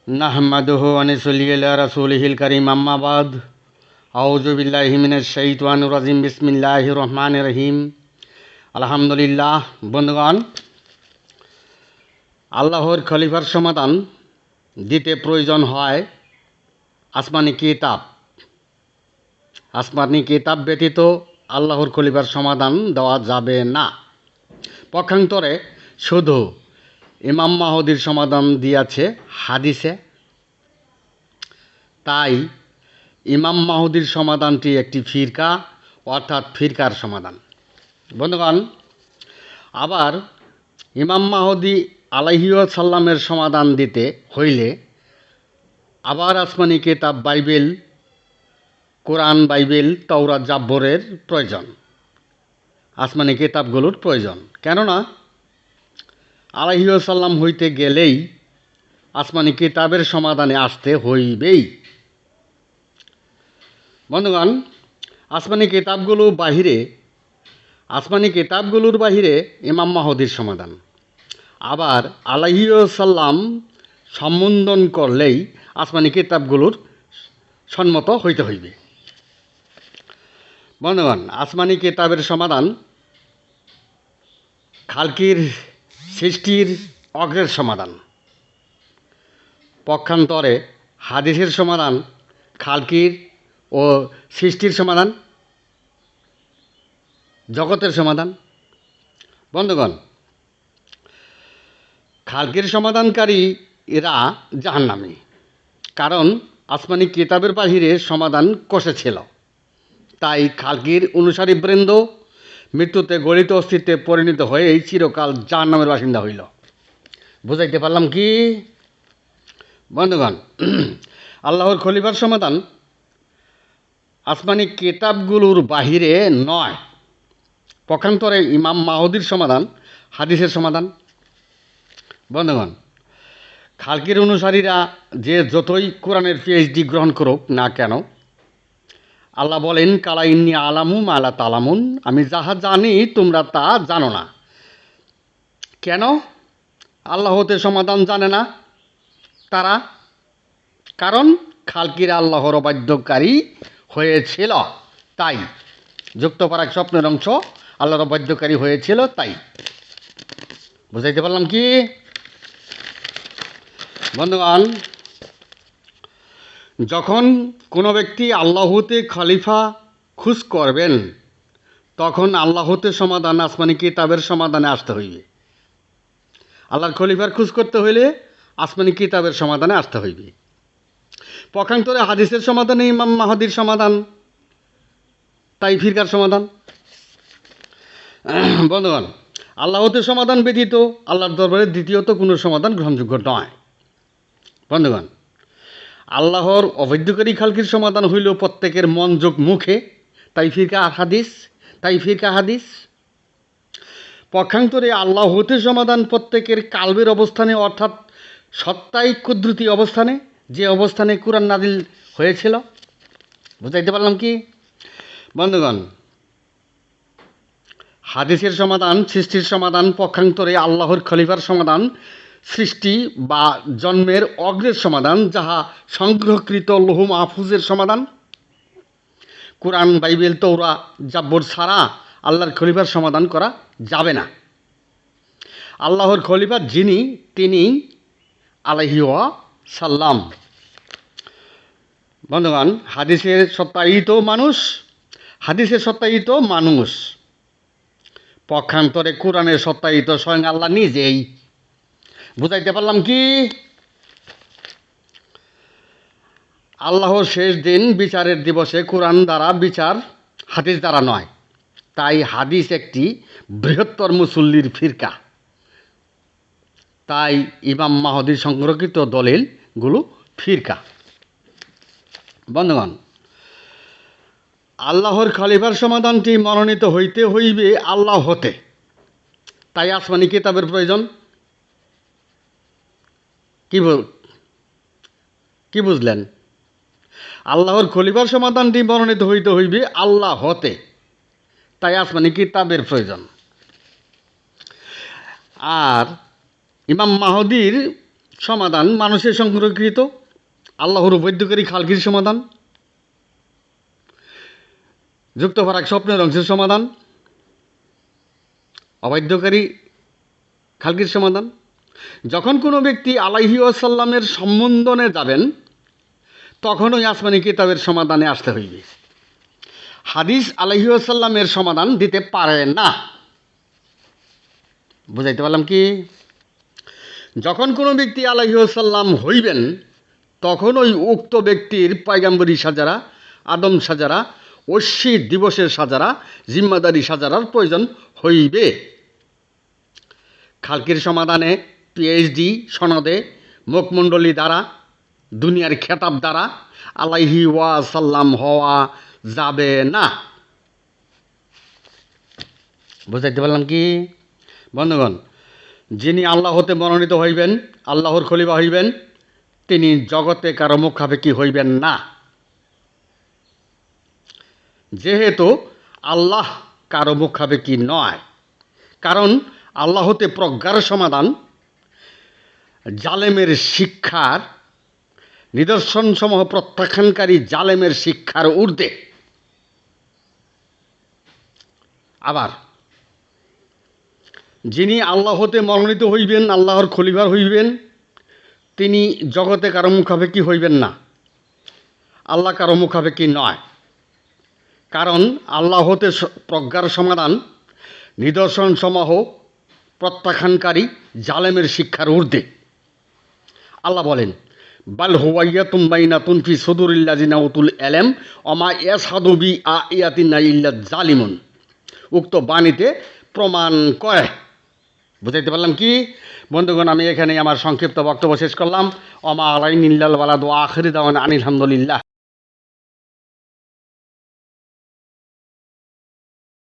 নাহমাদুহু ওয়া নুসাল্লি আলা রাসূলিহিল কারীম আম্মা বাদ আউযু বিল্লাহি মিনাশ শাইতানির রাজিম বিসমিল্লাহির রহমানির রহিম আলহামদুলিল্লাহ। বন্ধুগণ, আল্লাহর খলিফার সমাধান দিতে প্রয়োজন হয় আসমানি কিতাব। আসমানি কিতাব ব্যতীত আল্লাহর খলিফার সমাধান দেওয়া যাবে না। পক্ষান্তরে শুধু ইমাম মাহদীর সমাধান দিয়েছে হাদিসে। তাই ইমাম মাহদীর সমাধানটি একটি ফিরকা, অর্থাৎ ফিরকার সমাধান। বন্ধুগণ, আবার ইমাম মাহদী আলাইহিওয়াসাল্লামের সমাধান দিতে হইলে আবার আসমানি কিতাব বাইবেল, কোরআন, বাইবেল, তাওরাত, জাব্বরের প্রয়োজন, আসমানি কিতাবগুলোর প্রয়োজন। কেননা আলাইহিওয়াসাল্লাম হইতে গেলেই আসমানি কিতাবের সমাধানে আসতে হইবেই। বন্ধুগণ, আসমানি কিতাবগুলোর বাহিরে ইমাম মাহদীর সমাধান। আবার আলাইহিওয়াসাল্লাম সম্বোধন করলেই আসমানি কিতাবগুলোর সম্মত হইতে হইবে। বন্ধুগণ, আসমানি কিতাবের সমাধান খালকির সৃষ্টির অগ্রের সমাধান। পক্ষান্তরে হাদিসের সমাধান খালকির ও সৃষ্টির সমাধান, জগতের সমাধান। বন্ধুগণ, খালকির সমাধানকারী এরা জাহান্নামী, কারণ আসমানি কিতাবের বাহিরে সমাধান কষেছিল। তাই খালকির অনুসারী বৃন্দ মৃত্যুতে গলিত অস্তিত্বে পরিণত হয়েই চিরকাল জাহান্নামের বাসিন্দা হইল। বুঝাইতে পারলাম কি? বন্ধুগণ, আল্লাহর খলিফার সমাধান আসমানি কিতাবগুলোর বাহিরে নয়। পক্ষান্তরে ইমাম মাহদীর সমাধান হাদিসের সমাধান। বন্ধুগণ, খালকির অনুসারীরা যে যতই কোরআনের পিএইচডি গ্রহণ করুক না কেন, আল্লাহ বলেন, কালা ইন্নি আলামু মা লা তালামুন, আমি যাহা জানি তোমরা তা জানো না। কেন আল্লাহ হতে সমাধান জানে না তারা? কারণ খালকিরা আল্লাহর অবাধ্যকারী হয়েছিল, তাই। যুক্তপরাগ স্বপ্নের অংশ, আল্লাহর অবাধ্যকারী হয়েছিল, তাই। বুঝাইতে পারলাম কি? বন্ধুগণ, যখন কোনো ব্যক্তি আল্লাহ হতে খলিফা খুঁজ করবেন, তখন আল্লাহ হতে সমাধান আসমানি কিতাবের সমাধানে আসতে হইবে। আল্লাহর খলিফার খুঁজ করতে হইলে আসমানি কিতাবের সমাধানে আসতে হইবে। পক্ষান্তরে হাদিসের সমাধানে ইমাম মাহদীর সমাধান, তাই ফিরকার সমাধান। বন্ধুগণ, আল্লাহ হতে সমাধান ব্যতীত আল্লাহর দরবারে দ্বিতীয়ত কোনো সমাধান গ্রহণযোগ্য নয়। বন্ধুগণ, আল্লাহর অবৈধকারী খালকির সমাধান হইল প্রত্যেকের মনযোগ মুখে, তাই ফিরকা হাদিস। পক্ষান্তরে আল্লাহ হতে সমাধান প্রত্যেকের কালবের অবস্থানে, অর্থাৎ সত্তাই কুদরতি অবস্থানে, যে অবস্থানে কুরআন নাজিল হয়েছিল। বুঝাইতে পারলাম কি? বন্ধুগণ, হাদিসের সমাধান সৃষ্টির সমাধান। পক্ষান্তরে আল্লাহর খলিফার সমাধান সৃষ্টি বা জন্মের অগ্রের সমাধান, যাহা সংগ্রহকৃত লৌহ মাহফুজের সমাধান। কোরআন, বাইবেল, তাওরাত, জাব্বর ছাড়া আল্লাহর খলিফার সমাধান করা যাবে না। আল্লাহর খলিফা যিনি, তিনি আলাইহি ওয়াসাল্লাম। বন্ধুগণ, হাদিসের সত্তায়িত মানুষ। পক্ষান্তরে কোরআনের সত্তায়িত স্বয়ং আল্লাহ নিজেই। বুঝাইতে পারলাম কি? আল্লাহর শেষ দিন বিচারের দিবসে কোরআন দ্বারা বিচার, হাদিস দ্বারা নয়। তাই হাদিস একটি বৃহত্তর মুসল্লির ফিরকা। তাই ইমাম মাহদীর সংরক্ষিত দলিলগুলো ফিরকা। বন্ধুগণ, আল্লাহর খলিফার সমাধানটি মনোনীত হইতে হইবে আল্লাহ হতে, তাই আসমানি কিতাবের প্রয়োজন। কি বুঝলেন? আল্লাহর খলিফার সমাধানটি মনোনীত হইতে হইবে আল্লাহ হতে, তাই আসমানি কিতাবের প্রয়োজন। আর ইমাম মাহদীর সমাধান মানুষের সংরক্ষিত, আল্লাহর বৈদ্যকারী খালকির সমাধান, যুক্ত ফারাক স্বপ্নের অংশের সমাধান, অবাধ্যকারী খালকির সমাধান। যখন কোনো ব্যক্তি আলাইহি ওয়াসাল্লামের সম্বন্ধনে যাবেন তখন ওই আসমানি কিতাবের সমাধানে আসতে হইবে। হাদিস আলাইহি ওয়াসাল্লামের সমাধান দিতে পারে না। বুঝাইতে পারলাম কি? যখন কোনো ব্যক্তি আলাইহি ওয়াসাল্লাম হইবেন তখন ওই উক্ত ব্যক্তির পয়গাম্বরী সাজারা, আদম সাজারা, ঐশী দিবসের সাজারা, জিম্মাদারি সাজারার প্রয়োজন হইবে। খালকির সমাধানে পিএইচডি সনদে, মুখমণ্ডলী দ্বারা, দুনিয়ার খেতাব দ্বারা আলাইহি ওয়াসাল্লাম হওয়া যাবে না। বুঝাইতে পারলাম কি বন্ধুগণ? যিনি আল্লাহ হতে মনোনীত হইবেন, আল্লাহর খলিফা হইবেন, তিনি জগতে কারো মুখাপেক্ষী হইবেন না। যেহেতু আল্লাহ কারো মুখাপেক্ষী নয়, কারণ আল্লাহ হতে প্রজ্ঞার সমাধান, জালেমের শিক্ষার নিদর্শনসমূহ প্রত্যাখ্যানকারী জালেমের শিক্ষার ঊর্ধ্বে। আবার যিনি আল্লাহ হতে মনোনীত হইবেন, আল্লাহর খলিফা হইবেন, তিনি জগতে কারো মুখাপেক্ষী হইবেন না। আল্লাহ কারো মুখাপেক্ষী নয়, কারণ আল্লাহ হতে প্রজ্ঞার সমাধান, নিদর্শনসমূহ প্রত্যাখ্যানকারী জালেমের শিক্ষার ঊর্ধ্বে। আল্লাহ বলেন, বাল হুয়াইয়াতুম বাইনাতুন ফি সুদুরিল্লাযিনা উতুল ইলম ওমা ইয়াসহাদু বি আয়াতিনা ইল্লা জালিমুন। উক্ত বাণীতে প্রমাণ করে। বুঝাইতে পারলাম কি বন্ধুগণ? আমি এখানে আমার সংক্ষিপ্ত বক্তব্য শেষ করলাম। ওমা আলাইনা ইল্লাল বালাগ ওয়া আখিরু দাওয়ানা আনিল হামদুলিল্লাহ।